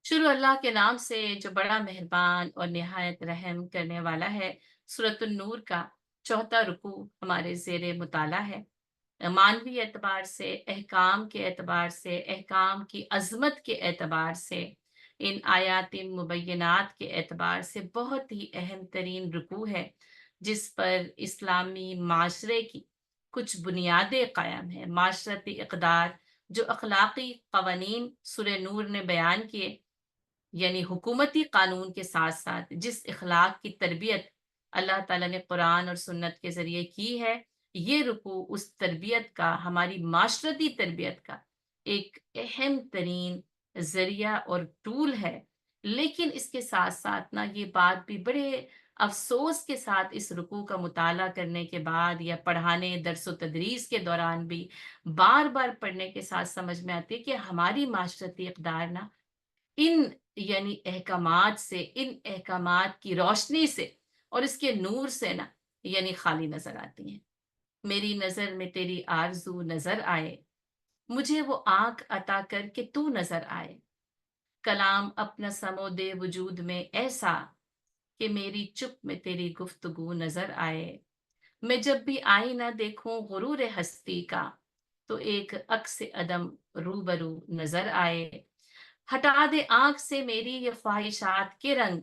شروع اللہ کے نام سے جو بڑا مہربان اور نہایت رحم کرنے والا ہے۔ سورۃ النور کا چوتھا رکوع ہمارے زیر مطالعہ ہے۔ مانوی اعتبار سے، احکام کے اعتبار سے، احکام کی عظمت کے اعتبار سے، ان آیات مبینات کے اعتبار سے بہت ہی اہم ترین رکوع ہے، جس پر اسلامی معاشرے کی کچھ بنیادیں قائم ہیں۔ معاشرتی اقدار جو اخلاقی قوانین سورہ نور نے بیان کیے، یعنی حکومتی قانون کے ساتھ ساتھ جس اخلاق کی تربیت اللہ تعالیٰ نے قرآن اور سنت کے ذریعے کی ہے، یہ رکوع اس تربیت کا، ہماری معاشرتی تربیت کا ایک اہم ترین ذریعہ اور ٹول ہے۔ لیکن اس کے ساتھ ساتھ یہ بات بھی بڑے افسوس کے ساتھ اس رکوع کا مطالعہ کرنے کے بعد یا پڑھانے درس و تدریس کے دوران بھی بار بار پڑھنے کے ساتھ سمجھ میں آتی ہے کہ ہماری معاشرتی اقدار ان احکامات سے، ان احکامات کی روشنی سے اور اس کے نور سے خالی نظر آتی ہیں۔ میری نظر میں تیری آرزو نظر آئے، مجھے وہ آنکھ عطا کر کے تو نظر آئے، کلام اپنا سمو دے وجود میں ایسا کہ میری چپ میں تیری گفتگو نظر آئے۔ میں جب بھی آئینہ دیکھوں غرور ہستی کا، تو ایک عکس عدم روبرو نظر آئے۔ ہٹا دے آنکھ سے میری یہ خواہشات کے رنگ،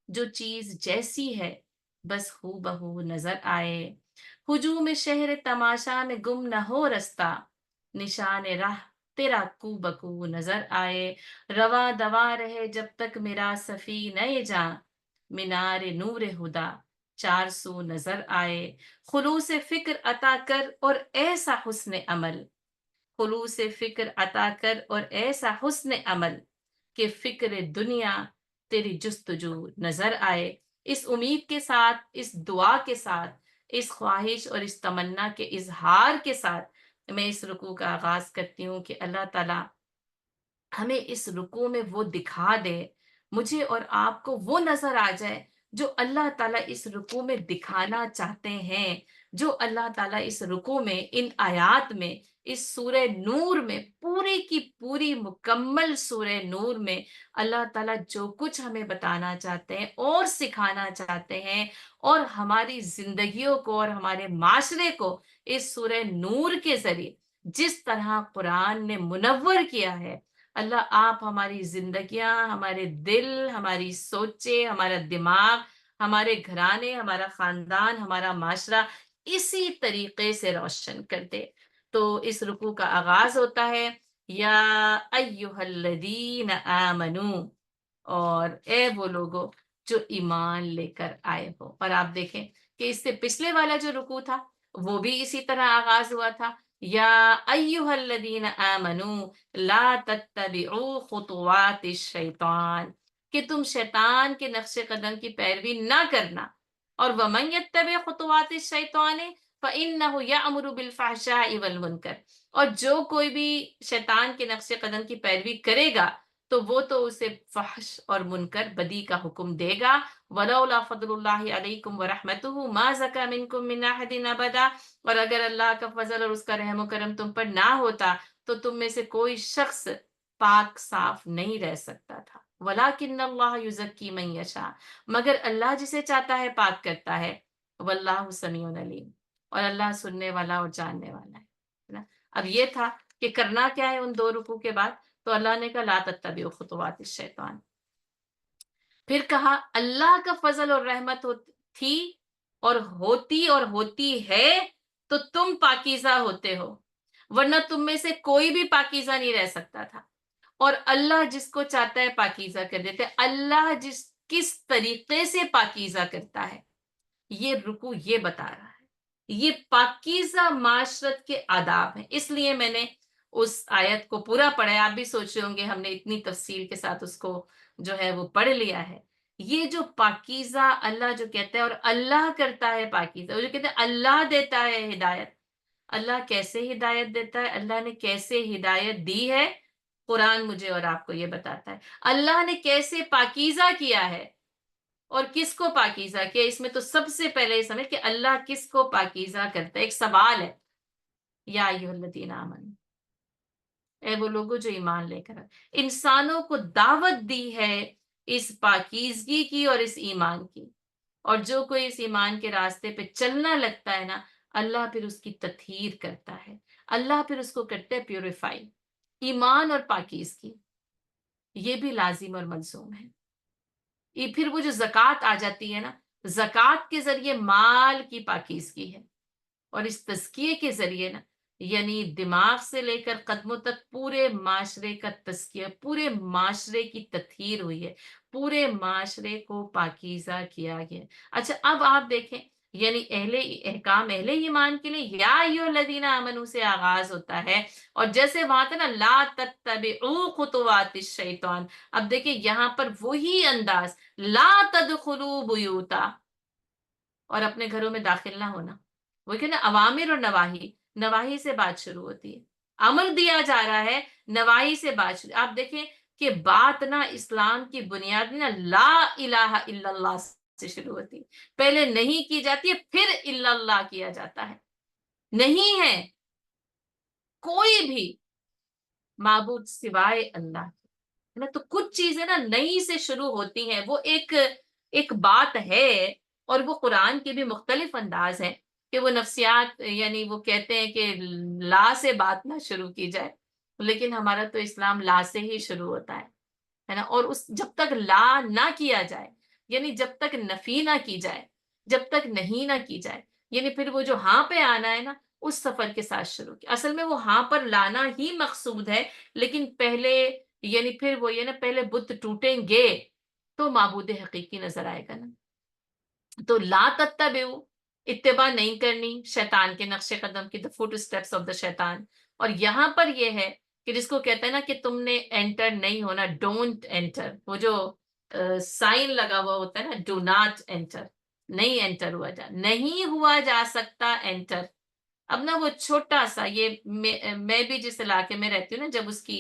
جو چیز جیسی ہے بس ہو بہو نظر آئے۔ ہجوم شہر تماشا میں گم نہ ہو رستہ، نشان راہ تیرا کو بکو نظر آئے۔ رواں دوا رہے جب تک میرا سفینہ جاں، مینار نور ہدا چار سو نظر آئے۔ خلوص فکر عطا کر اور ایسا حسن عمل، خلوص فکر عطا کر اور ایسا حسن عمل کہ فکر دنیا تیری جستجو نظر آئے۔ اس امید کے ساتھ، اس دعا کے ساتھ، اس خواہش اور اس تمنا کے اظہار کے ساتھ میں اس رکوع کا آغاز کرتی ہوں کہ اللہ تعالیٰ ہمیں اس رکوع میں وہ دکھا دے، مجھے اور آپ کو وہ نظر آ جائے جو اللہ تعالیٰ اس رکوع میں دکھانا چاہتے ہیں، جو اللہ تعالیٰ اس رکوع میں، ان آیات میں، اس سورہ نور میں، پوری کی پوری مکمل سورہ نور میں اللہ تعالیٰ جو کچھ ہمیں بتانا چاہتے ہیں اور سکھانا چاہتے ہیں، اور ہماری زندگیوں کو اور ہمارے معاشرے کو اس سورہ نور کے ذریعے جس طرح قرآن نے منور کیا ہے، اللہ آپ ہماری زندگیاں، ہمارے دل، ہماری سوچیں، ہمارا دماغ، ہمارے گھرانے، ہمارا خاندان، ہمارا معاشرہ اسی طریقے سے روشن کر دے۔ تو اس رکوع کا آغاز ہوتا ہے یا ایہا الذین آمنو، اور اے وہ لوگو جو ایمان لے کر آئے ہو۔ اور آپ دیکھیں کہ اس سے پچھلے والا جو رکوع تھا وہ بھی اسی طرح آغاز ہوا تھا، یا ایہا الذین آمنو لا تتبعوا خطوات الشیطان، کہ تم شیطان کے نقش قدم کی پیروی نہ کرنا۔ اور وَمَن يَتَّبِعْ خُطُوَاتِ الشَّيْطَانِ فَإِنَّهُ يَأْمُرُ بِالْفَحْشَاءِ وَالْمُنكَرِ، اور جو کوئی بھی شیطان کے نقش قدم کی پیروی کرے گا تو وہ تو اسے فحش اور منکر بدی کا حکم دے گا۔ وَلَوْلَا فَضْلُ اللَّهِ عَلَيْكُمْ وَرَحْمَتُهُ مَا زَكَىٰ مِنكُم مِّنْ أَحَدٍ أَبَدًا، اور اگر اللہ کا فضل اور اس کا رحم و کرم تم پر نہ ہوتا تو تم میں سے کوئی شخص پاک صاف نہیں رہ سکتا تھا۔ وَلَٰكِنَّ اللَّهَ يُزَكِّي مَن يَشَاءُ، مگر اللہ جسے چاہتا ہے پاک کرتا ہے۔ وَاللَّهُ سَمِيعٌ عَلِيمٌ، اور اللہ سننے والا اور جاننے والا ہے نا۔ اب یہ تھا کہ کرنا کیا ہے ان دو رکوع کے بعد، تو اللہ نے کہا لا تتبعوا خطوات الشیطان۔ پھر کہا اللہ کا فضل اور رحمت تھی اور ہوتی ہے تو تم پاکیزہ ہوتے ہو، ورنہ تم میں سے کوئی بھی پاکیزہ نہیں رہ سکتا تھا۔ اور اللہ جس کو چاہتا ہے پاکیزہ کر دیتے، اللہ کس طریقے سے پاکیزہ کرتا ہے، یہ رکوع یہ بتا رہا ہے۔ یہ پاکیزہ معاشرت کے آداب ہیں۔ اس لیے میں نے اس آیت کو پورا پڑھا ہے۔ آپ بھی سوچ رہے ہوں گے ہم نے اتنی تفصیل کے ساتھ اس کو جو ہے وہ پڑھ لیا ہے۔ یہ جو پاکیزہ اللہ جو کہتا ہے، اور اللہ کرتا ہے پاکیزہ، وہ جو کہتے ہیں اللہ دیتا ہے ہدایت۔ اللہ کیسے ہدایت دیتا ہے، اللہ نے کیسے ہدایت دی ہے، قرآن مجھے اور آپ کو یہ بتاتا ہے۔ اللہ نے کیسے پاکیزہ کیا ہے اور کس کو پاکیزہ کیا، اس میں تو سب سے پہلے یہ سمجھ کہ اللہ کس کو پاکیزہ کرتا ہے۔ ایک سوال ہے، یا ایھا الذین آمنوا، اے وہ لوگوں جو ایمان لے کر انسانوں کو دعوت دی ہے اس پاکیزگی کی اور اس ایمان کی، اور جو کوئی اس ایمان کے راستے پہ چلنا لگتا ہے نا، اللہ پھر اس کی تطہیر کرتا ہے، اللہ پھر اس کو کرتا ہے پیوریفائی۔ ایمان اور پاکیزگی یہ بھی لازم اور ملزوم ہے۔ یہ پھر وہ جو زکوٰۃ آ جاتی ہے نا، زکوٰۃ کے ذریعے مال کی پاکیزگی ہے، اور اس تزکیے کے ذریعے نا، یعنی دماغ سے لے کر قدموں تک پورے معاشرے کا تزکیہ، پورے معاشرے کی تطہیر ہوئی ہے، پورے معاشرے کو پاکیزہ کیا گیا۔ اچھا اب آپ دیکھیں، یعنی احکام اہل ایمان کے لیے یا ایھا الذین آمنوا سے آغاز ہوتا ہے، اور جیسے وہاں تھا نا لا تتبعوا خطوات الشیطان، اب دیکھیں یہاں پر وہی انداز، لا تدخلوا بیوتا، اور اپنے گھروں میں داخل نہ ہونا۔ وہ کہ نا اوامر اور نواہی، نواہی سے بات شروع ہوتی ہے، امر دیا جا رہا ہے، نواہی سے بات شروع۔ آپ دیکھیں کہ بات نا اسلام کی بنیاد نا لا الہ الا اللہ سے شروع ہوتی ہے، پہلے نہیں کی جاتی ہے، پھر الا اللہ کیا جاتا ہے۔ نہیں ہے کوئی بھی معبود سوائے اللہ کے، ہے نا؟ تو کچھ چیزیں نا نئی سے شروع ہوتی ہیں، وہ ایک بات ہے، اور وہ قرآن کے بھی مختلف انداز ہیں کہ وہ نفسیات، یعنی وہ کہتے ہیں کہ لا سے بات نہ شروع کی جائے، لیکن ہمارا تو اسلام لا سے ہی شروع ہوتا ہے نا؟ اور اس جب تک لا نہ کیا جائے، یعنی جب تک نفی نہ کی جائے، جب تک نہیں نہ کی جائے، یعنی پھر وہ جو ہاں پہ آنا ہے نا، اس سفر کے ساتھ شروع کیا۔ اصل میں وہ ہاں پر لانا ہی مقصود ہے، لیکن پہلے، یعنی پھر وہ یہ نا پہلے بت ٹوٹیں گے تو معبود حقیقی نظر آئے گا نا۔ تو لا تتبعوا، اتباع نہیں کرنی شیطان کے نقش قدم کی، the footsteps of the شیطان۔ اور یہاں پر یہ ہے کہ جس کو کہتا ہے نا کہ تم نے انٹر نہیں ہونا، ڈونٹ انٹر، وہ جو سائن لگا ہوا ہوتا ہے نا، ڈو ناٹ انٹر، نہیں انٹر ہوا نہیں ہوا جا سکتا انٹر۔ اب نا وہ چھوٹا سا، یہ میں بھی جس علاقے میں رہتی ہوں نا، جب اس کی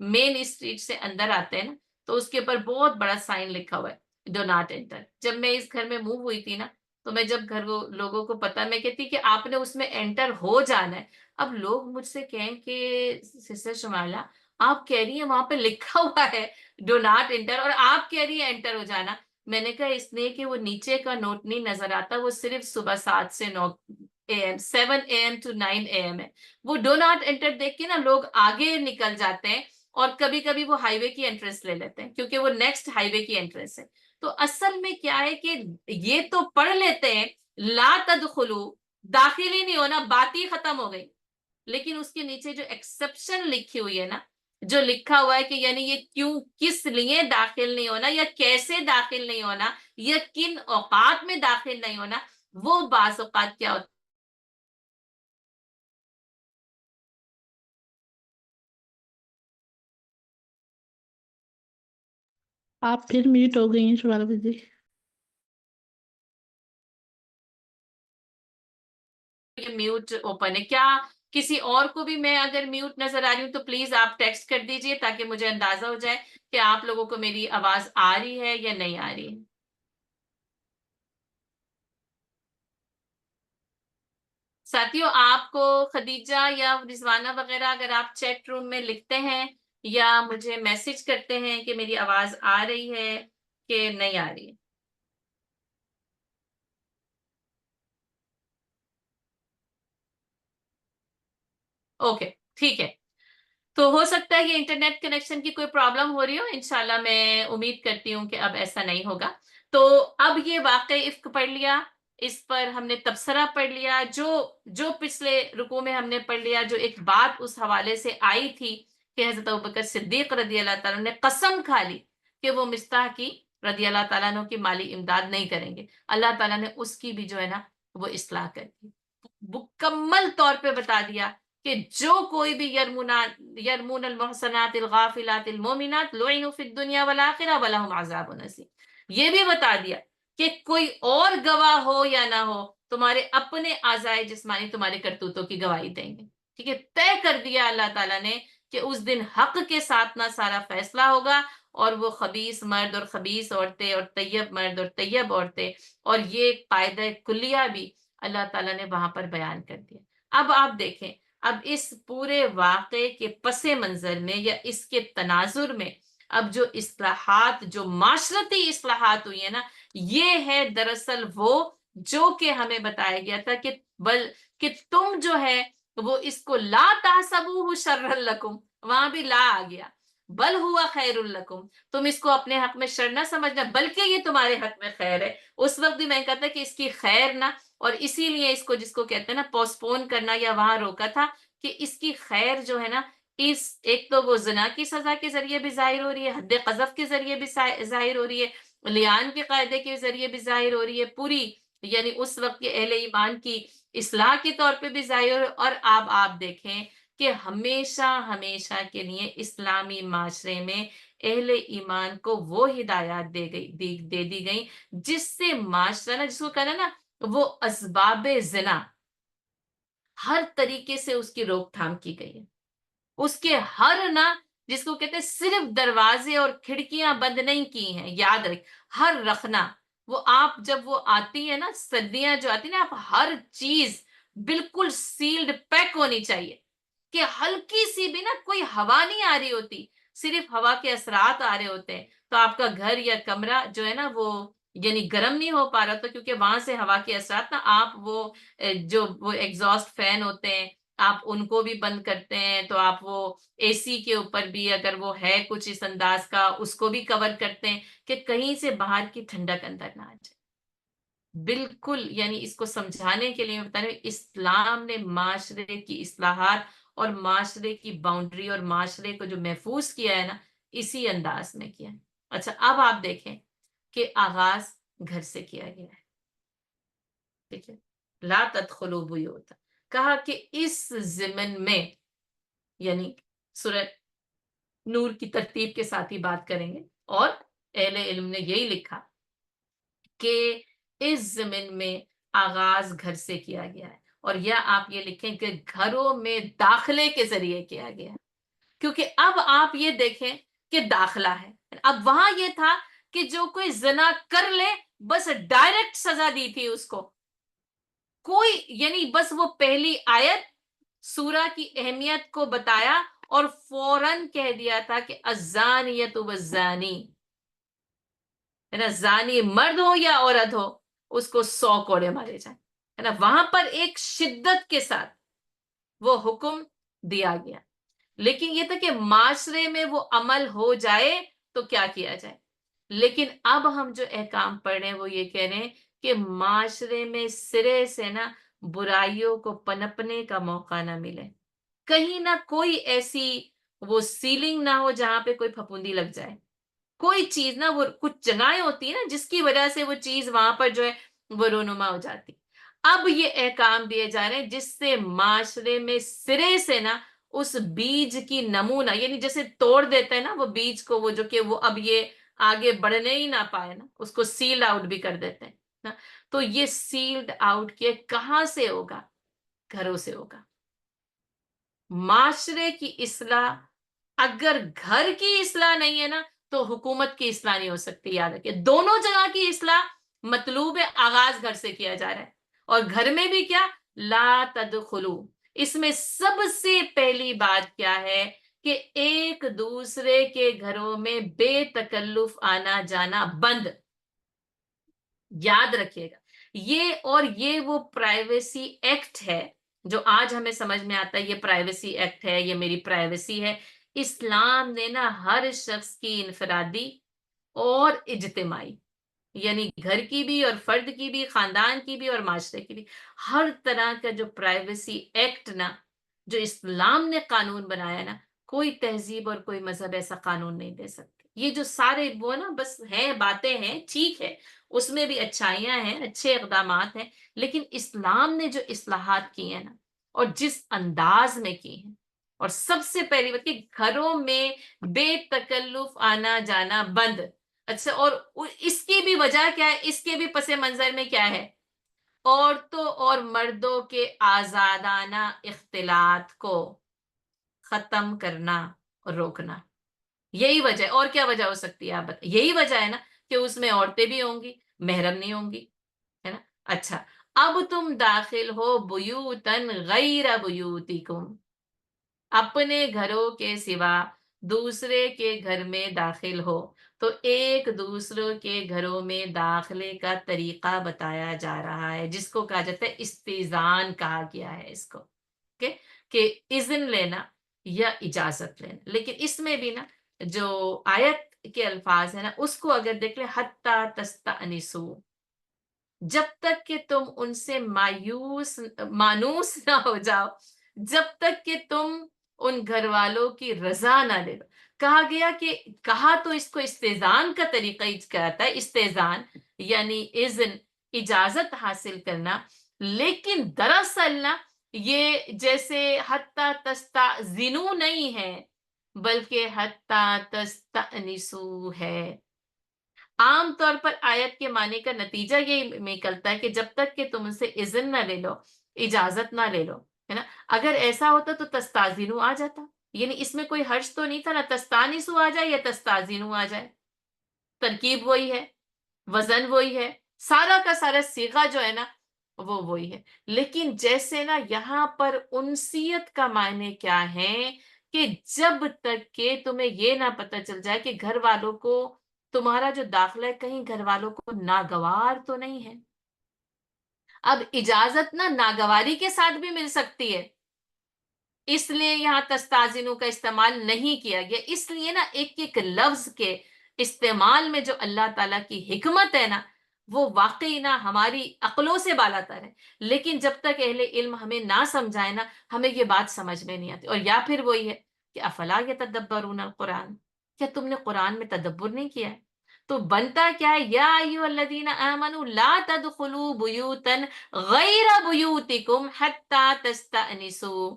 مین اسٹریٹ سے اندر آتے ہیں نا، تو اس کے اوپر بہت بڑا سائن لکھا ہوا ہے ڈو ناٹ انٹر۔ جب میں اس گھر میں موو ہوئی تھی نا، تو میں جب گھر لوگوں کو پتا، میں کہتی کہ آپ نے اس میں انٹر ہو جانا ہے۔ اب لوگ مجھ سے کہیں کہ سسٹر شمائلہ آپ کہہ رہی ہیں وہاں پہ لکھا ہوا ہے ڈو ناٹ انٹر، اور آپ کہہ رہی ہیں انٹر ہو جانا۔ میں نے کہا اس لیے کہ وہ نیچے کا نوٹ نہیں نظر آتا، وہ صرف صبح 7 سے 9 AM 7 AM to 9 AM ہے۔ وہ ڈو ناٹ انٹر دیکھ کے نا لوگ آگے نکل جاتے ہیں، اور کبھی کبھی وہ ہائی وے کی انٹرنس لے لیتے ہیں، کیونکہ وہ نیکسٹ ہائی وے کی انٹرنس ہے۔ تو اصل میں کیا ہے کہ یہ تو پڑھ لیتے ہیں لا تدخلو، داخل ہی نہیں ہونا، بات ہی ختم ہو گئی، لیکن اس کے نیچے جو ایکسپشن لکھی ہوئی ہے نا، جو لکھا ہوا ہے کہ یعنی یہ کیوں، کس لیے داخل نہیں ہونا، یا کیسے داخل نہیں ہونا، یا کن اوقات میں داخل نہیں ہونا، وہ بعض اوقات کیا ہوتا آپ پھر میوٹ ہو گئی ہیں شمال جی۔ ہے میوٹ اوپن ہے کیا؟ کسی اور کو بھی میں اگر میوٹ نظر آ رہی ہوں تو پلیز آپ ٹیکسٹ کر دیجئے، تاکہ مجھے اندازہ ہو جائے کہ آپ لوگوں کو میری آواز آ رہی ہے یا نہیں آ رہی ہے۔ ساتھیوں، آپ کو خدیجہ یا رضوانہ وغیرہ اگر آپ چیٹ روم میں لکھتے ہیں یا مجھے میسج کرتے ہیں کہ میری آواز آ رہی ہے کہ نہیں آ رہی ہے۔ اوکے، ٹھیک ہے۔ تو ہو سکتا ہے کہ انٹرنیٹ کنیکشن کی کوئی پرابلم ہو رہی ہو، انشاءاللہ میں امید کرتی ہوں کہ اب ایسا نہیں ہوگا۔ تو اب یہ واقع افک پڑھ لیا، اس پر ہم نے تبصرہ پڑھ لیا، جو پچھلے رکوع میں ہم نے پڑھ لیا، جو ایک بات اس حوالے سے آئی تھی کہ حضرت ابوبکر صدیق رضی اللہ تعالیٰ نے قسم کھا لی کہ وہ مصطح کی رضی اللہ تعالیٰ عنہ کی مالی امداد نہیں کریں گے، اللہ تعالیٰ نے اس کی بھی جو ہے نا وہ اصلاح کر دی، مکمل طور پہ بتا دیا کہ جو کوئی بھی یرمون المحصنات الغافلات المومنات لعنوا فی الدنیا والآخرہ ولہم عذاب عظیم۔ یہ بھی بتا دیا کہ کوئی اور گواہ ہو یا نہ ہو، تمہارے اپنے اعضائے جسمانی تمہارے کرتوتوں کی گواہی دیں گے۔ ٹھیک ہے، طے کر دیا اللہ تعالیٰ نے کہ اس دن حق کے ساتھ نہ سارا فیصلہ ہوگا، اور وہ خبیث مرد اور خبیث عورتیں، اور طیب مرد اور طیب عورتیں، اور یہ قاعدہ کلیہ بھی اللہ تعالیٰ نے وہاں پر بیان کر دیا۔ اب آپ دیکھیں، اب اس پورے واقعے کے پس منظر میں یا اس کے تناظر میں اب جو اصلاحات، جو معاشرتی اصلاحات ہوئی ہیں نا، یہ ہے دراصل وہ جو کہ ہمیں بتایا گیا تھا کہ تم جو ہے وہ اس کو لا تحسبوہ شرا لکم، وہاں بھی لا آ گیا، بل ہوا خیر لکم، تم اس کو اپنے حق میں شر نہ سمجھنا بلکہ یہ تمہارے حق میں خیر ہے۔ اس وقت بھی میں کہتا کہ اس کی خیر نہ، اور اسی لیے اس کو جس کو کہتے ہیں نا پوسٹ کرنا یا وہاں روکا تھا کہ اس کی خیر جو ہے نا، اس ایک تو وہ زنا کی سزا کے ذریعے بھی ظاہر ہو رہی ہے، حد قذف کے ذریعے بھی ظاہر ہو رہی ہے، لیان کے قاعدے کے ذریعے بھی ظاہر ہو رہی ہے، پوری یعنی اس وقت کے اہل ایمان کی اصلاح کے طور پہ بھی ظاہر ہو رہی ہے۔ اور اب آپ دیکھیں کہ ہمیشہ ہمیشہ کے لیے اسلامی معاشرے میں اہل ایمان کو وہ ہدایات دے دی گئی جس سے معاشرہ نا، جس کو کہنا نا وہ اسباب زنا، ہر طریقے سے اس کی روک تھام کی گئی ہے۔ اس کے ہر نا، جس کو کہتے ہیں صرف دروازے اور کھڑکیاں بند نہیں کی ہیں، یاد رکھ، ہر رکھنا، وہ آپ جب وہ آتی ہے نا سردیاں جو آتی ہیں نا، آپ ہر چیز بالکل سیلڈ پیک ہونی چاہیے کہ ہلکی سی بھی نا کوئی ہوا نہیں آ رہی ہوتی، صرف ہوا کے اثرات آ رہے ہوتے ہیں، تو آپ کا گھر یا کمرہ جو ہے نا وہ یعنی گرم نہیں ہو پا رہا تھا کیونکہ وہاں سے ہوا کے اثرات نا، آپ وہ جو وہ ایگزاسٹ فین ہوتے ہیں آپ ان کو بھی بند کرتے ہیں، تو آپ وہ اے سی کے اوپر بھی اگر وہ ہے کچھ اس انداز کا اس کو بھی کور کرتے ہیں کہ کہیں سے باہر کی ٹھنڈک اندر نہ آ جائے۔ بالکل یعنی اس کو سمجھانے کے لیے میں بتا رہی ہوں، اسلام نے معاشرے کی اصلاحات اور معاشرے کی باؤنڈری اور معاشرے کو جو محفوظ کیا ہے نا، اسی انداز میں کیا ہے۔ اچھا اب آپ دیکھیں کہ آغاز گھر سے کیا گیا ہے، ٹھیک ہے، لا تدخلوا بیوتا، کہا کہ اس ضمن میں یعنی سورہ نور کی ترتیب کے ساتھ ہی بات کریں گے، اور اہل علم نے یہی لکھا کہ اس زمین میں آغاز گھر سے کیا گیا ہے، اور یا آپ یہ لکھیں کہ گھروں میں داخلے کے ذریعے کیا گیا ہے، کیونکہ اب آپ یہ دیکھیں کہ داخلہ ہے، اب وہاں یہ تھا کہ جو کوئی زنا کر لے بس ڈائریکٹ سزا دی تھی اس کو، کوئی یعنی بس وہ پہلی آیت سورہ کی اہمیت کو بتایا اور فوراً کہہ دیا تھا کہ الزانیۃ والزانی، ہے نا، زانی مرد ہو یا عورت ہو اس کو 100 کوڑے مارے جائیں، ہے نا، وہاں پر ایک شدت کے ساتھ وہ حکم دیا گیا، لیکن یہ تھا کہ معاشرے میں وہ عمل ہو جائے تو کیا کیا جائے۔ لیکن اب ہم جو احکام پڑھ رہے ہیں وہ یہ کہہ رہے ہیں کہ معاشرے میں سرے سے نا برائیوں کو پنپنے کا موقع نہ ملے، کہیں نہ کوئی ایسی وہ سیلنگ نہ ہو جہاں پہ کوئی پھپوندی لگ جائے، کوئی چیز نہ، وہ کچھ جگہیں ہوتی ہیں نا جس کی وجہ سے وہ چیز وہاں پر جو ہے وہ رونما ہو جاتی۔ اب یہ احکام دیے جا رہے ہیں جس سے معاشرے میں سرے سے نا اس بیج کی نمونہ یعنی جیسے توڑ دیتے ہیں نا وہ بیج کو، وہ جو کہ وہ اب یہ آگے بڑھنے ہی نہ پائے نا، اس کو سیل آؤٹ بھی کر دیتے ہیں نا، تو یہ سیلڈ آؤٹ کے کہاں سے ہوگا؟ گھروں سے ہوگا۔ معاشرے کی اصلاح اگر گھر کی اصلاح نہیں ہے نا تو حکومت کی اصلاح نہیں ہو سکتی، یاد رکھیں دونوں جگہ کی اصلاح مطلوب ہے، آغاز گھر سے کیا جا رہا ہے، اور گھر میں بھی کیا، لا تدخلو، اس میں سب سے پہلی بات کیا ہے کہ ایک دوسرے کے گھروں میں بے تکلف آنا جانا بند، یاد رکھیے گا یہ، اور یہ وہ پرائیویسی ایکٹ ہے جو آج ہمیں سمجھ میں آتا ہے یہ پرائیویسی ایکٹ ہے، یہ میری پرائیویسی ہے۔ اسلام نے نا ہر شخص کی انفرادی اور اجتماعی یعنی گھر کی بھی اور فرد کی بھی، خاندان کی بھی اور معاشرے کی بھی، ہر طرح کا جو پرائیویسی ایکٹ نا جو اسلام نے قانون بنایا نا، کوئی تہذیب اور کوئی مذہب ایسا قانون نہیں دے سکتے۔ یہ جو سارے وہ نا بس ہیں، باتیں ہیں، ٹھیک ہے، اس میں بھی اچھائیاں ہیں، اچھے اقدامات ہیں، لیکن اسلام نے جو اصلاحات کی ہیں نا اور جس انداز میں کی ہیں، اور سب سے پہلی بات کہ گھروں میں بے تکلف آنا جانا بند۔ اچھا، اور اس کی بھی وجہ کیا ہے، اس کے بھی پس منظر میں کیا ہے، عورتوں اور مردوں کے آزادانہ اختلاط کو ختم کرنا اور روکنا، یہی وجہ ہے، اور کیا وجہ ہو سکتی ہے آپ بتائیں؟ یہی وجہ ہے نا کہ اس میں عورتیں بھی ہوں گی، محرم نہیں ہوں گی، ہے نا۔ اچھا، اب تم داخل ہو بیوتن غیر بیوتکم، اپنے گھروں کے سوا دوسرے کے گھر میں داخل ہو. تو ایک دوسروں کے گھروں میں داخلے کا طریقہ بتایا جا رہا ہے، جس کو کہا جاتا ہے استئذان کہا گیا ہے اس کو، کہ اذن لینا یا اجازت لینا. لیکن اس میں بھی نا جو آیت کے الفاظ ہیں نا اس کو اگر دیکھ لیں، حتی تستأنسو، جب تک کہ تم ان سے مانوس نہ ہو جاؤ، جب تک کہ تم ان گھر والوں کی رضا نہ لے لو. کہا گیا کہ کہا تو اس کو استئذان کا طریقہ کہتا ہے، استئذان یعنی اذن، اجازت حاصل کرنا. لیکن دراصل نا یہ جیسے حتی تستأذنو نہیں ہے، بلکہ حتی تستأنسو ہے. عام طور پر آیت کے معنی کا نتیجہ یہ نکلتا ہے کہ جب تک کہ تم ان سے اذن نہ لے لو، اجازت نہ لے لو، ہے نا. اگر ایسا ہوتا تو تستازینو آ جاتا، یعنی اس میں کوئی حرج تو نہیں تھا، نہ تستانسو آ جائے یا تستازینو آ جائے. ترکیب وہی ہے، وزن وہی ہے، سارا کا سارا صیغہ جو ہے نا وہ وہی ہے. لیکن جیسے نا یہاں پر انسیت کا معنی کیا ہے کہ جب تک کہ تمہیں یہ نہ پتہ چل جائے کہ گھر والوں کو تمہارا جو داخلہ ہے کہیں گھر والوں کو ناگوار تو نہیں ہے. اب اجازت نا ناگواری کے ساتھ بھی مل سکتی ہے، اس لیے یہاں تستازنوں کا استعمال نہیں کیا گیا. اس لیے نا ایک ایک لفظ کے استعمال میں جو اللہ تعالیٰ کی حکمت ہے نا وہ واقعی نا ہماری عقلوں سے بالاتر ہے. لیکن جب تک اہل علم ہمیں نہ سمجھائے نا ہمیں یہ بات سمجھ میں نہیں آتی. اور یا پھر وہی ہے کہ افلا یتدبرون القرآن، کیا تم نے قرآن میں تدبر نہیں کیا ہے؟ تو بنتا کیا ہے، یا ایھا الذین آمنوا لا تدخلوا بیوتا غیر بیوتکم حتی تستأنسوا،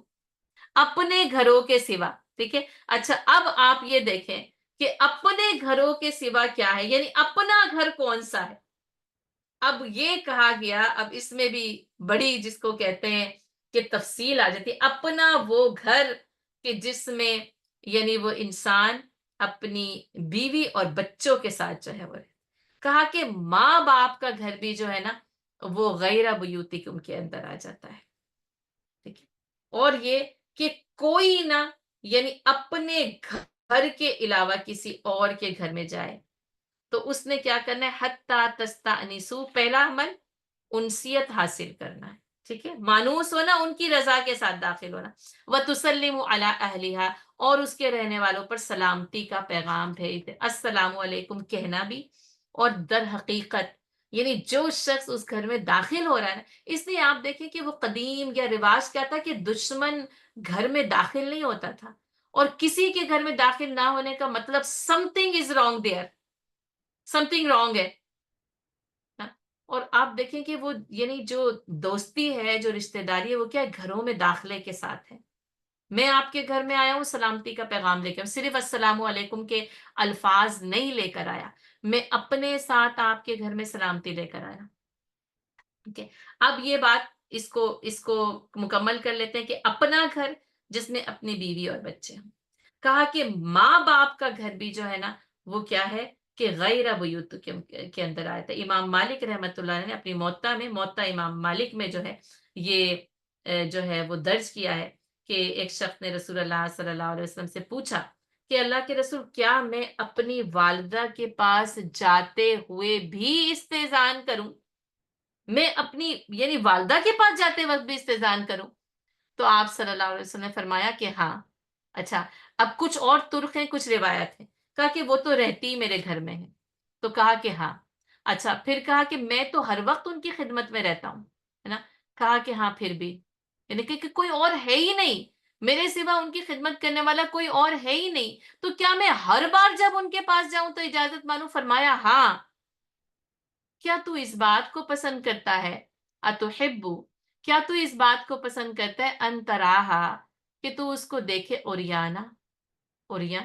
اپنے گھروں کے سوا. ٹھیک ہے، اچھا اب آپ یہ دیکھیں کہ اپنے گھروں کے سوا کیا ہے، یعنی اپنا گھر کون سا ہے. اب یہ کہا گیا، اب اس میں بھی بڑی جس کو کہتے ہیں کہ تفصیل آ جاتی ہے. اپنا وہ گھر کہ جس میں یعنی وہ انسان اپنی بیوی اور بچوں کے ساتھ جو ہے وہ رہے. کہا کہ ماں باپ کا گھر بھی جو ہے نا وہ غیر بیوتکم کے اندر آ جاتا ہے. ٹھیک ہے، اور یہ کہ کوئی نہ یعنی اپنے گھر کے علاوہ کسی اور کے گھر میں جائے تو اس نے کیا کرنا ہے، حتی تستأنسو، پہلا عمل انسیت حاصل کرنا ہے. ٹھیک ہے، مانوس ہونا، ان کی رضا کے ساتھ داخل ہونا. وَتُسَلِّمُ عَلَىٰ أَهْلِهَا، اور اس کے رہنے والوں پر سلامتی کا پیغام بھیج دے، السلام علیکم کہنا بھی. اور در حقیقت یعنی جو شخص اس گھر میں داخل ہو رہا ہے نا، اس لیے آپ دیکھیں کہ وہ قدیم یا رواج کیا تھا کہ دشمن گھر میں داخل نہیں ہوتا تھا. اور کسی کے گھر میں داخل نہ ہونے کا مطلب something is wrong there, something wrong ہے. اور آپ دیکھیں کہ وہ یعنی جو دوستی ہے، جو رشتہ داری ہے، وہ کیا ہے، گھروں میں داخلے کے ساتھ ہے. میں آپ کے گھر میں آیا ہوں سلامتی کا پیغام لے کر، صرف السلام علیکم کے الفاظ نہیں لے کر آیا، میں اپنے ساتھ آپ کے گھر میں سلامتی لے کر آیا. ٹھیک ہے، اب یہ بات اس کو مکمل کر لیتے ہیں کہ اپنا گھر جس میں اپنی بیوی اور بچے ہوں. کہا کہ ماں باپ کا گھر بھی جو ہے نا وہ کیا ہے کہ غیر بیوت کے اندر آیا تھا. امام مالک رحمۃ اللہ علیہ نے اپنی موطا امام مالک میں جو ہے یہ جو ہے وہ درج کیا ہے کہ ایک شخص نے رسول اللہ صلی اللہ علیہ وسلم سے پوچھا کہ اللہ کے رسول، کیا میں اپنی والدہ کے پاس جاتے ہوئے بھی استئذان کروں؟ میں اپنی یعنی والدہ کے پاس جاتے وقت بھی استئذان کروں؟ تو آپ صلی اللہ علیہ وسلم نے فرمایا کہ ہاں. اچھا، اب کچھ اور طرق ہیں، کچھ روایت ہیں. کہا کہ وہ تو رہتی ہی میرے گھر میں ہے. تو کہا کہ ہاں. اچھا، پھر کہا کہ میں تو ہر وقت ان کی خدمت میں رہتا ہوں، ہے نا. کہا کہ ہاں پھر بھی، یعنی کہ کوئی اور ہے ہی نہیں میرے سوا، ان کی خدمت کرنے والا کوئی اور ہے ہی نہیں، تو کیا میں ہر بار جب ان کے پاس جاؤں تو اجازت مانوں؟ فرمایا ہاں. کیا تو اس بات کو پسند کرتا ہے، اتحبو، کیا تو اس بات کو پسند کرتا ہے، انتراہا، کہ تو اس کو دیکھے اوریانا، اوریا،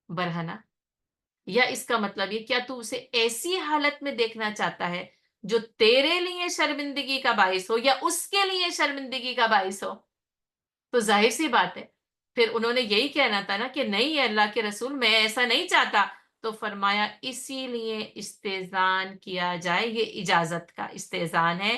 برہنا، یا اس کا مطلب یہ کیا تو اسے ایسی حالت میں دیکھنا چاہتا ہے جو تیرے لیے شرمندگی کا باعث ہو یا اس کے لیے شرمندگی کا باعث ہو؟ تو ظاہر سی بات ہے پھر انہوں نے یہی کہنا تھا نا کہ نہیں ہے اللہ کے رسول، میں ایسا نہیں چاہتا. تو فرمایا اسی لیے استئذان کیا جائے، یہ اجازت کا استئذان ہے،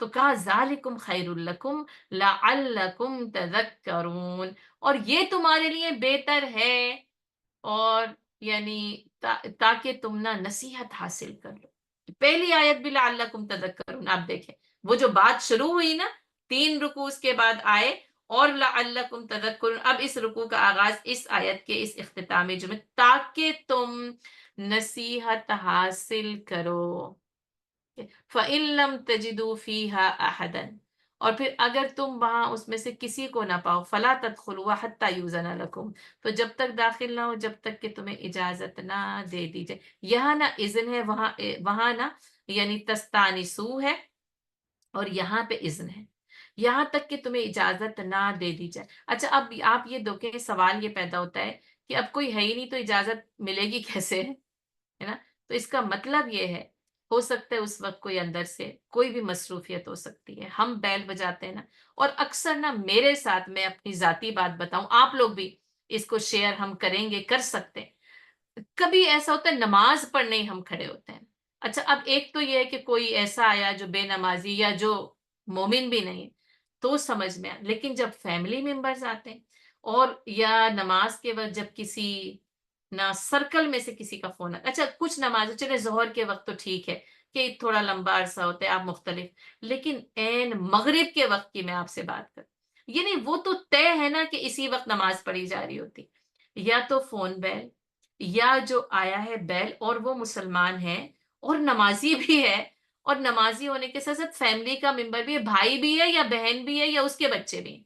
تو کہا ذالکم خیرلکم لعلکم تذکرون، اور یہ تمہارے لیے بہتر ہے، اور یعنی تاکہ تم نہ نصیحت حاصل کر لو۔ پہلی آیت بھی لعلکم تذکرون، آپ دیکھیں وہ جو بات شروع ہوئی نا، 3 رکوع اس کے بعد آئے، اور لعلکم تذکرون، اب اس رکوع کا آغاز اس آیت کے اس اختتامی جملے تاکہ تم نصیحت حاصل کرو۔ فَإِن لَّمْ تَجِدُوا فِيهَا أَحَدًا، اور پھر اگر تم وہاں اس میں سے کسی کو نہ پاؤ، فَلَا تَدْخُلُوهَا حَتَّى يُؤْذَنَ لَكُمْ، تو جب تک داخل نہ ہو جب تک کہ تمہیں اجازت نہ دے دی جائے۔ یہاں نہ اذن ہے، وہاں نہ یعنی تستانسو ہے، اور یہاں پہ اذن ہے، یہاں تک کہ تمہیں اجازت نہ دے دی جائے۔ اچھا، اب آپ یہ دیکھیں، سوال یہ پیدا ہوتا ہے کہ اب کوئی ہے ہی نہیں تو اجازت ملے گی کیسے، ہے نا؟ تو اس کا مطلب یہ ہے، ہو سکتا ہے اس وقت کوئی اندر سے کوئی بھی مصروفیت ہو سکتی ہے، ہم بیل بجاتے ہیں نا، اور اکثر نا میرے ساتھ، میں اپنی ذاتی بات بتاؤں، آپ لوگ بھی اس کو شیئر ہم کریں گے، کر سکتے ہیں، کبھی ایسا ہوتا ہے نماز پڑھنے ہی ہم کھڑے ہوتے ہیں۔ اچھا، اب ایک تو یہ ہے کہ کوئی ایسا آیا جو بے نمازی یا جو مومن بھی نہیں، تو سمجھ میں لیکن جب فیملی ممبرز آتے ہیں، اور یا نماز کے وقت جب کسی نہ سرکل میں سے کسی کا فون اچھا کچھ نماز چلے ظہر کے وقت تو ٹھیک ہے کہ تھوڑا لمبا عرصہ ہوتا ہے، آپ مختلف، لیکن این مغرب کے وقت کی میں آپ سے بات کروں، یعنی وہ تو طے ہے نا کہ اسی وقت نماز پڑھی جا رہی ہوتی، یا تو فون بیل، یا جو آیا ہے بیل اور وہ مسلمان ہے اور نمازی بھی ہے، اور نمازی ہونے کے ساتھ ساتھ فیملی کا ممبر بھی ہے، بھائی بھی ہے یا بہن بھی ہے یا اس کے بچے بھی ہیں،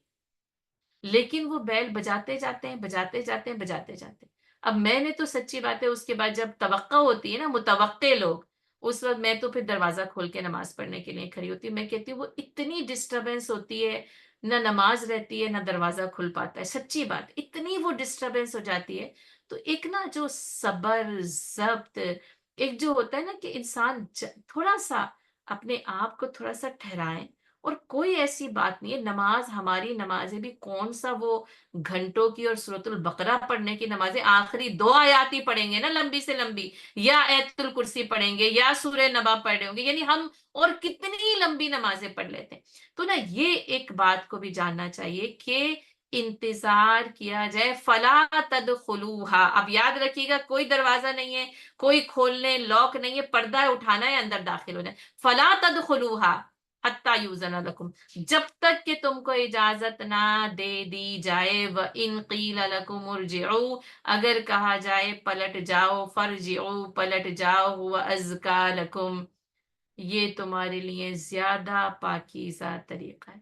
لیکن وہ بیل بجاتے جاتے ہیں، بجاتے جاتے ہیں، بجاتے جاتے ہیں۔ اب میں نے تو سچی بات ہے، اس کے بعد جب توقع ہوتی ہے نا، متوقع لوگ، اس وقت میں تو پھر دروازہ کھول کے نماز پڑھنے کے لیے کھڑی ہوتی ہوں، میں کہتی ہوں وہ اتنی ڈسٹربنس ہوتی ہے، نہ نماز رہتی ہے نہ دروازہ کھل پاتا ہے، سچی بات اتنی وہ ڈسٹربنس ہو جاتی ہے۔ تو ایک نا جو صبر، ضبط، ایک جو ہوتا ہے نا کہ انسان تھوڑا سا اپنے آپ کو تھوڑا سا ٹھہرائیں، اور کوئی ایسی بات نہیں ہے، نماز ہماری نمازیں بھی کون سا وہ گھنٹوں کی اور سورۃ البقرہ پڑھنے کی نمازیں، آخری 2 آیات ہی پڑھیں گے نا لمبی سے لمبی، یا ایت الکرسی پڑھیں گے یا سورہ نبا پڑھیں گے، یعنی ہم اور کتنی لمبی نمازیں پڑھ لیتے ہیں۔ تو نا یہ ایک بات کو بھی جاننا چاہیے کہ انتظار کیا جائے، فلا تدخلوها، اب یاد رکھیے گا کوئی دروازہ نہیں ہے، کوئی کھولنے لاک نہیں ہے، پردہ اٹھانا ہے، اندر داخل ہونا ہے، فلا تدخلوها حتی یوزن لکم، جب تک کہ تم کو اجازت نہ دے دی جائے، وَإِن قِيلَ لَكُمُ ارْجِعُوا، اگر کہا جائے پلٹ جاؤ، فرجعوا، پلٹ جاؤ، وَأَزْكَى لَكُمْ، یہ تمہارے لیے زیادہ پاکیزہ طریقہ ہے۔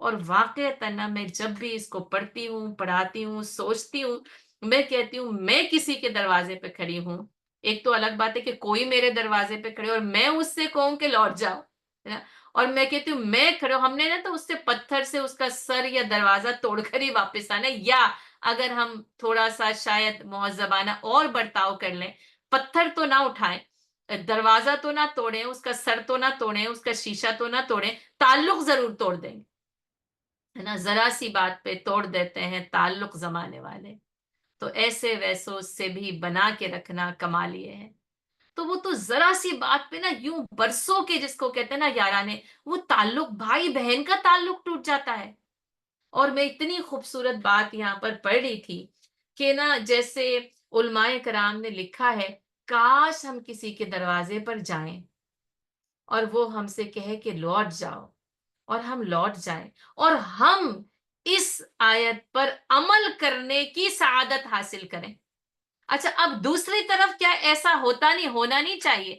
اور واقعتاً میں جب بھی اس کو پڑھتی ہوں، پڑھاتی ہوں، سوچتی ہوں، میں کہتی ہوں میں کسی کے دروازے پہ کھڑی ہوں، ایک تو الگ بات ہے کہ کوئی میرے دروازے پہ کھڑے اور میں اس سے کہوں کہ لوٹ جاؤ، ہے نا؟ اور میں کہتی ہوں میں کھڑے ہوں، ہم نے نا تو اس سے پتھر سے اس کا سر یا دروازہ توڑ کر ہی واپس آنا ہے، یا اگر ہم تھوڑا سا شاید مہذبانہ اور برتاؤ کر لیں، پتھر تو نہ اٹھائیں، دروازہ تو نہ توڑیں، اس کا سر تو نہ توڑیں، اس کا شیشہ تو نہ توڑیں، تعلق ضرور توڑ دیں گے، ہے نا؟ ذرا سی بات پہ توڑ دیتے ہیں تعلق زمانے والے، تو ایسے ویسوں سے بھی بنا کے رکھنا کمال یہ ہے۔ تو وہ تو ذرا سی بات پہ نا یوں برسوں کے جس کو کہتے ہیں نا یارانے، وہ تعلق بھائی بہن کا تعلق ٹوٹ جاتا ہے۔ اور میں اتنی خوبصورت بات یہاں پر پڑھ رہی تھی کہ نا جیسے علماء کرام نے لکھا ہے، کاش ہم کسی کے دروازے پر جائیں اور وہ ہم سے کہے کہ لوٹ جاؤ، اور ہم لوٹ جائیں، اور ہم اس آیت پر عمل کرنے کی سعادت حاصل کریں۔ اچھا، اب دوسری طرف کیا ایسا ہوتا نہیں، ہونا نہیں چاہیے،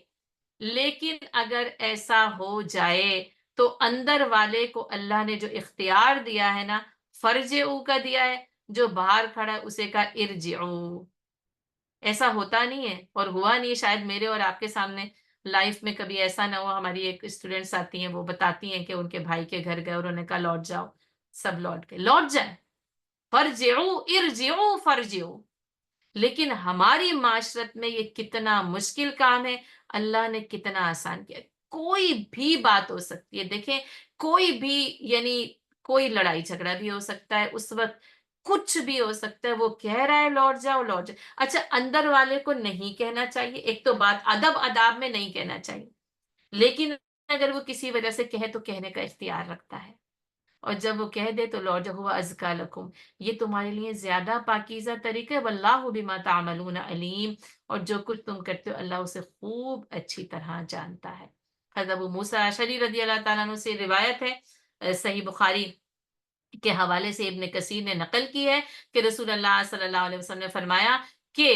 لیکن اگر ایسا ہو جائے تو اندر والے کو اللہ نے جو اختیار دیا ہے نا، فرج او کا دیا ہے، جو باہر کھڑا ہے اسے کا ارجعو، ایسا ہوتا نہیں ہے اور ہوا نہیں، شاید میرے اور آپ کے سامنے لائف میں کبھی ایسا نہ ہوا۔ ہماری ایک اسٹوڈنٹس آتی ہیں، وہ بتاتی ہیں کہ ان کے بھائی کے گھر گئے اور انہوں نے کہا لوٹ جاؤ، سب لوٹ گئے، لوٹ جائیں، فرجعو ارجعو فرجعو، لیکن ہماری معاشرت میں یہ کتنا مشکل کام ہے، اللہ نے کتنا آسان کیا، کوئی بھی بات ہو سکتی ہے، دیکھیں کوئی بھی یعنی کوئی لڑائی جھگڑا بھی ہو سکتا ہے اس وقت، کچھ بھی ہو سکتا ہے، وہ کہہ رہا ہے لوٹ جاؤ لوٹ جاؤ، اچھا اندر والے کو نہیں کہنا چاہیے، ایک تو بات ادب آداب میں نہیں کہنا چاہیے، لیکن اگر وہ کسی وجہ سے کہے تو کہنے کا اختیار رکھتا ہے، اور جب وہ کہہ دے تو لوٹ جاؤ، ہوا ازکا لکم، یہ تمہارے لیے زیادہ پاکیزہ طریقہ ہے، واللہ بما تعملون علیم، اور جو کچھ تم کرتے ہو اللہ اسے خوب اچھی طرح جانتا ہے۔ حضرت ابو موسیٰ اشعری رضی اللہ تعالیٰ عنہ سے روایت ہے، صحیح بخاری کے حوالے سے ابن کثیر نے نقل کی ہے کہ رسول اللہ صلی اللہ علیہ وسلم نے فرمایا کہ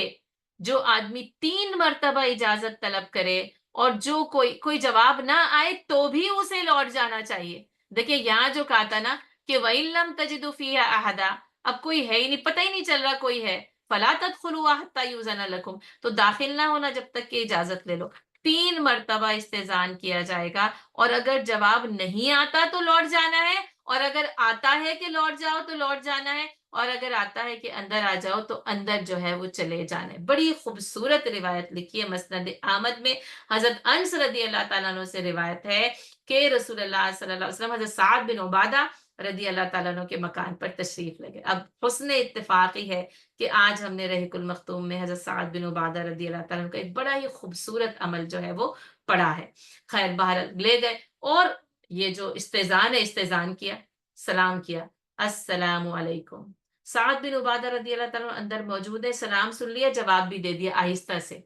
جو آدمی 3 مرتبہ اجازت طلب کرے اور جو کوئی جواب نہ آئے تو بھی اسے لوٹ جانا چاہیے۔ دیکھیں یہاں جو کہا تھا نا کہ وَإِن لَمْ تَجِدُوا فِيهَا أَحَدًا، اب کوئی ہے ہی نہیں، پتہ ہی نہیں چل رہا کوئی ہے، فَلَا تَدْخُلُوهَا حَتَّى يُؤْذَنَ لَكُمْ، تو داخل نہ ہونا جب تک کہ اجازت لے لو۔ 3 مرتبہ استئذان کیا جائے گا، اور اگر جواب نہیں آتا تو لوٹ جانا ہے، اور اگر آتا ہے کہ لوٹ جاؤ تو لوٹ جانا ہے، اور اگر آتا ہے کہ اندر آ جاؤ تو اندر جو ہے وہ چلے جانا ہے۔ بڑی خوبصورت روایت لکھی ہے مسند احمد میں، حضرت انس رضی اللہ تعالیٰ عنہ سے روایت ہے کہ رسول اللہ صلی اللہ علیہ وسلم حضرت سعد بن عبادہ رضی اللہ تعالیٰ عنہ کے مکان پر تشریف لگے۔ اب حسن اتفاقی ہے کہ آج ہم نے رحیق المختوم میں حضرت سعد بن عبادہ رضی اللہ تعالیٰ عنہ کا ایک بڑا ہی خوبصورت عمل جو ہے وہ پڑھا ہے۔ خیر باہر لے گئے، اور یہ جو استئذان ہے، استئذان کیا، سلام کیا، السلام علیکم۔ سعد بن عبادہ رضی اللہ تعالیٰ عنہ اندر موجود ہے، سلام سن لیا، جواب بھی دے دیا آہستہ سے۔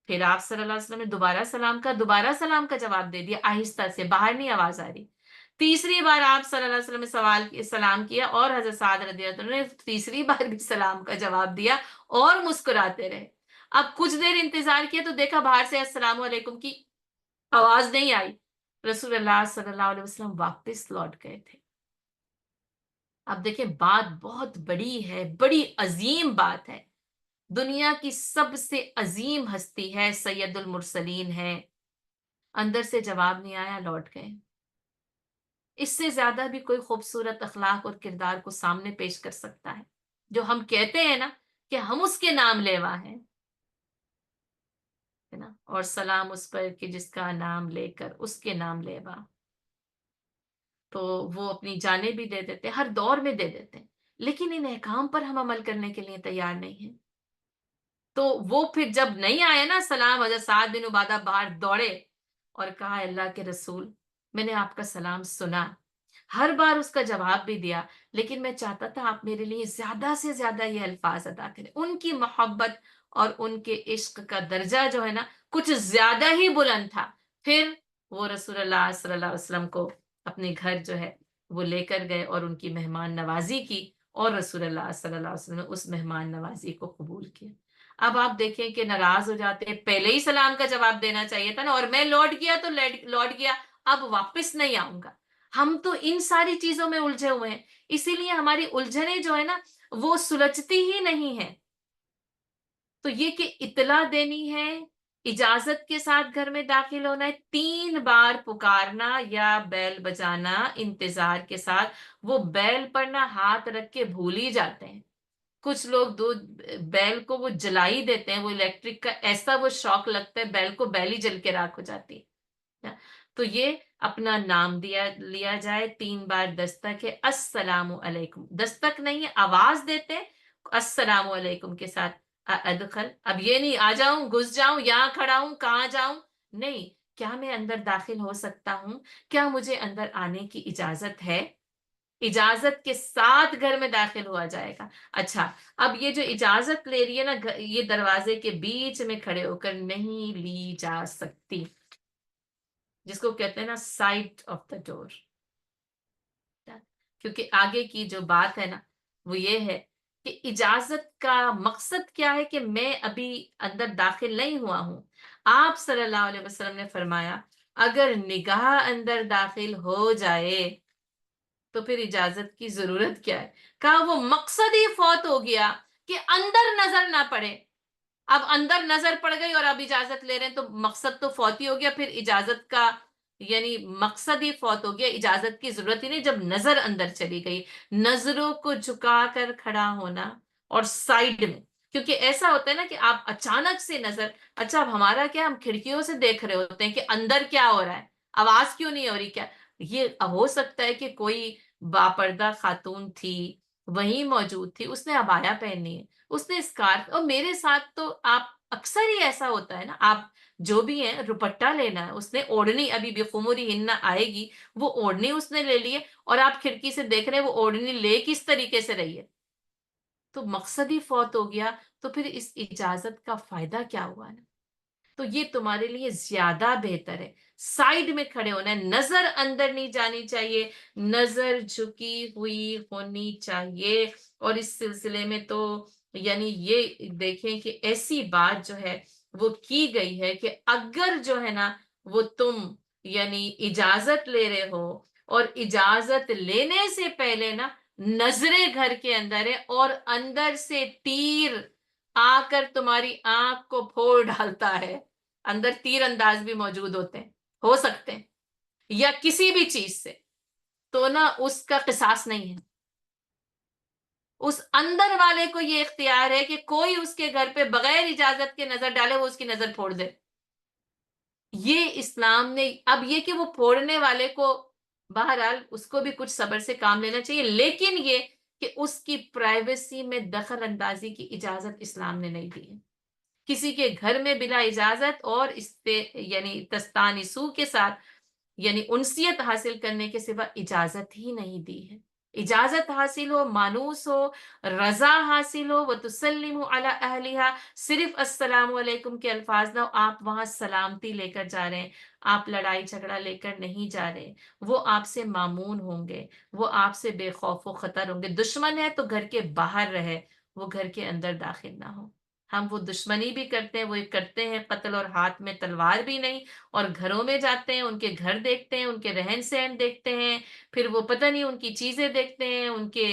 پھر آپ صلی اللہ علیہ وسلم نے دوبارہ سلام کا جواب دے دیا آہستہ سے، باہر نہیں آواز آ رہی۔ تیسری بار آپ صلی اللہ علیہ وسلم نے سلام کیا، اور حضرت سعد رضی اللہ عنہ نے تیسری بار بھی سلام کا جواب دیا اور مسکراتے رہے۔ اب کچھ دیر انتظار کیا تو دیکھا باہر سے السلام علیکم کی آواز نہیں آئی، رسول اللہ صلی اللہ علیہ وسلم واپس لوٹ گئے تھے۔ اب دیکھیں بات بہت بڑی ہے، بڑی عظیم بات ہے، دنیا کی سب سے عظیم ہستی ہے، سید المرسلین ہے، اندر سے جواب نہیں آیا، لوٹ گئے۔ اس سے زیادہ بھی کوئی خوبصورت اخلاق اور کردار کو سامنے پیش کر سکتا ہے، جو ہم کہتے ہیں نا کہ ہم اس کے نام لیوا ہیں، ہے نا، اور سلام اس پر کہ جس کا نام لے کر اس کے نام لیوا، تو وہ اپنی جانیں بھی دے دیتے، ہر دور میں دے دیتے ہیں، لیکن ان احکام پر ہم عمل کرنے کے لیے تیار نہیں ہیں۔ تو وہ پھر جب نہیں آئے نا سلام، حضرت سعد بن عبادہ باہر دوڑے اور کہا اللہ کے رسول، میں نے آپ کا سلام سنا، ہر بار اس کا جواب بھی دیا، لیکن میں چاہتا تھا آپ میرے لیے زیادہ سے زیادہ یہ الفاظ ادا کریں۔ ان کی محبت اور ان کے عشق کا درجہ جو ہے نا کچھ زیادہ ہی بلند تھا۔ پھر وہ رسول اللہ صلی اللہ علیہ وسلم کو اپنے گھر جو ہے وہ لے کر گئے اور ان کی مہمان نوازی کی، اور رسول اللہ صلی اللہ علیہ وسلم نے اس مہمان نوازی کو قبول کیا۔ اب آپ دیکھیں کہ ناراض ہو جاتے ہیں، پہلے ہی سلام کا جواب دینا چاہیے تھا نا، اور میں لوٹ گیا تو لوٹ گیا، اب واپس نہیں آؤں گا۔ ہم تو ان ساری چیزوں میں الجھے ہوئے ہیں، اسی لیے ہماری الجھنیں جو ہے نا وہ سلجھتی ہی نہیں ہے۔ تو یہ کہ اطلاع دینی ہے، اجازت کے ساتھ گھر میں داخل ہونا ہے، 3 بار پکارنا یا بیل بجانا انتظار کے ساتھ، وہ بیل پر نہ ہاتھ رکھ کے بھول ہی جاتے ہیں۔ کچھ لوگ دودھ بیل کو وہ جلا ہی دیتے ہیں، وہ الیکٹرک کا ایسا وہ شوق لگتا ہے بیل کو، بیل ہی جل کے راکھ ہو جاتی ہے۔ تو یہ اپنا نام لیا جائے، 3 بار دستک ہے، السلام علیکم، دستک نہیں ہے، آواز دیتے السلام علیکم کے ساتھ ادخل، اب یہ نہیں آ جاؤں، گھس جاؤں، یہاں کھڑا ہوں، کہاں جاؤں، نہیں، کیا میں اندر داخل ہو سکتا ہوں؟ کیا مجھے اندر آنے کی اجازت ہے؟ اجازت کے ساتھ گھر میں داخل ہوا جائے گا۔ اچھا، اب یہ جو اجازت لے رہی ہے نا، یہ دروازے کے بیچ میں کھڑے ہو کر نہیں لی جا سکتی، جس کو کہتے ہیں نا سائٹ آف دا ڈور، کیونکہ آگے کی جو بات ہے نا وہ یہ ہے کہ اجازت کا مقصد کیا ہے کہ میں ابھی اندر داخل نہیں ہوا ہوں۔ آپ صلی اللہ علیہ وسلم نے فرمایا اگر نگاہ اندر داخل ہو جائے تو پھر اجازت کی ضرورت کیا ہے؟ کہا وہ مقصد ہی فوت ہو گیا کہ اندر نظر نہ پڑے۔ اب اندر نظر پڑ گئی اور اب اجازت لے رہے ہیں تو مقصد تو فوت ہی ہو گیا، پھر اجازت کا یعنی مقصد ہی فوت ہو گیا، اجازت کی ضرورت ہی نہیں جب نظر اندر چلی گئی۔ نظروں کو جھکا کر کھڑا ہونا اور سائڈ میں، کیونکہ ایسا ہوتا ہے نا کہ آپ اچانک سے نظر، اچھا اب ہمارا کیا، ہم کھڑکیوں سے دیکھ رہے ہوتے ہیں کہ اندر کیا ہو رہا ہے، آواز کیوں نہیں ہو رہی، کیا یہ ہو سکتا ہے کہ کوئی باپردہ خاتون تھی وہیں موجود تھی، اس نے عبایا پہنی ہے، اس نے اسکارف، اور میرے ساتھ تو آپ اکثر ہی ایسا ہوتا ہے نا، آپ جو بھی ہیں دوپٹہ لینا ہے، اس نے اوڑھنی ابھی بھی خمرہن آئے گی، وہ اوڑھنی اس نے لے لی ہے اور آپ کھڑکی سے دیکھ رہے ہیں وہ اوڑھنی لے کس طریقے سے رہی ہے؟ تو مقصد ہی فوت ہو گیا، تو پھر اس اجازت کا فائدہ کیا ہوا نا؟ تو یہ تمہارے لیے زیادہ بہتر ہے، سائڈ میں کھڑے ہونا ہے، نظر اندر نہیں جانی چاہیے، نظر جھکی ہوئی ہونی چاہیے۔ اور اس سلسلے میں تو یعنی یہ دیکھیں کہ ایسی بات جو ہے وہ کی گئی ہے کہ اگر جو ہے نا وہ تم یعنی اجازت لے رہے ہو اور اجازت لینے سے پہلے نا نظریں گھر کے اندر ہے اور اندر سے تیر آ کر تمہاری آنکھ کو پھوڑ ڈالتا ہے، اندر تیر انداز بھی موجود ہوتے ہیں، ہو سکتے ہیں، یا کسی بھی چیز سے، تو نا اس کا قصاص نہیں ہے۔ اس اندر والے کو یہ اختیار ہے کہ کوئی اس کے گھر پہ بغیر اجازت کے نظر ڈالے، وہ اس کی نظر پھوڑ دے۔ یہ اسلام نے اب یہ کہ وہ پھوڑنے والے کو بہرحال اس کو بھی کچھ صبر سے کام لینا چاہیے، لیکن یہ کہ اس کی پرائیویسی میں دخل اندازی کی اجازت اسلام نے نہیں دی ہے۔ کسی کے گھر میں بلا اجازت اور یعنی تستانسو کے ساتھ یعنی انسیت حاصل کرنے کے سوا اجازت ہی نہیں دی ہے۔ اجازت حاصل ہو، مانوس ہو، رضا حاصل ہو، وَتُسَلِّمُ عَلَىٰ أَهْلِهَا، صرف السلام علیکم کے الفاظ نہ ہو، آپ وہاں سلامتی لے کر جا رہے ہیں، آپ لڑائی جھگڑا لے کر نہیں جا رہے، وہ آپ سے مامون ہوں گے، وہ آپ سے بے خوف و خطر ہوں گے۔ دشمن ہے تو گھر کے باہر رہے، وہ گھر کے اندر داخل نہ ہو۔ ہم وہ دشمنی بھی کرتے ہیں، وہ کرتے ہیں قتل، اور ہاتھ میں تلوار بھی نہیں، اور گھروں میں جاتے ہیں، ان کے گھر دیکھتے ہیں، ان کے رہن سہن دیکھتے ہیں، پھر وہ پتہ نہیں ان کی چیزیں دیکھتے ہیں، ان کے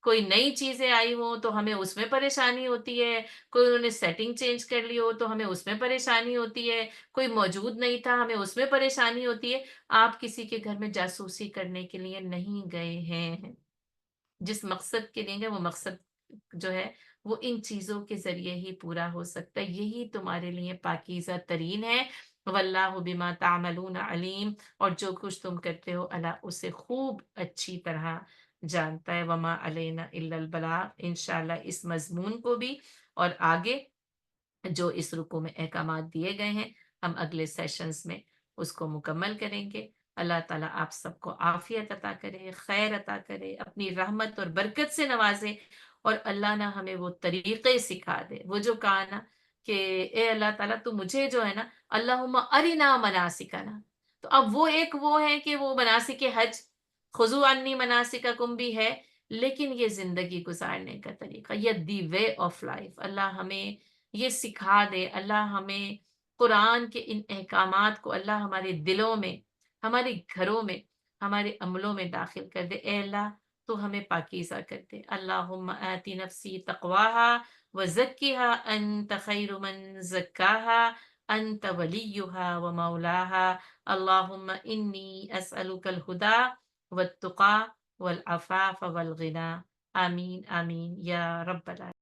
کوئی نئی چیزیں آئی ہوں تو ہمیں اس میں پریشانی ہوتی ہے، کوئی انہوں نے سیٹنگ چینج کر لی ہو تو ہمیں اس میں پریشانی ہوتی ہے، کوئی موجود نہیں تھا ہمیں اس میں پریشانی ہوتی ہے۔ آپ کسی کے گھر میں جاسوسی کرنے کے لیے نہیں گئے ہیں، جس مقصد کے لیے گئے وہ مقصد جو ہے وہ ان چیزوں کے ذریعے ہی پورا ہو سکتا ہے، یہی تمہارے لیے پاکیزہ ترین ہے۔ واللہ بما تعملون علیم، اور جو کچھ تم کرتے ہو اللہ اسے خوب اچھی طرح جانتا ہے۔ وما علینا الا البلاغ، انشاءاللہ اس مضمون کو بھی اور آگے جو اس رکوع میں احکامات دیے گئے ہیں ہم اگلے سیشنز میں اس کو مکمل کریں گے۔ اللہ تعالیٰ آپ سب کو عافیت عطا کرے، خیر عطا کرے، اپنی رحمت اور برکت سے نوازے، اور اللہ نہ ہمیں وہ طریقے سکھا دے، وہ جو کہا نا کہ اے اللہ تعالیٰ تو مجھے جو ہے نا اللہم ارنا مناسکنا، تو اب وہ ایک وہ ہے کہ وہ مناسک حج، خضوع عنی مناسککم بھی ہے، لیکن یہ زندگی گزارنے کا طریقہ، یہ دی وے آف لائف، اللہ ہمیں یہ سکھا دے، اللہ ہمیں قرآن کے ان احکامات کو اللہ ہمارے دلوں میں، ہمارے گھروں میں، ہمارے عملوں میں داخل کر دے۔ اے اللہ تو ہمیں پاکیزہ کر دے۔ اللہم آتی نفسی تقواہا وزکیہا انت خیر من زکاہا انت ولیہا ومولاہا۔ اللہم انی اسألک الہدا والتقا والعفاف والغنا۔ آمین آمین یا رب العالمین۔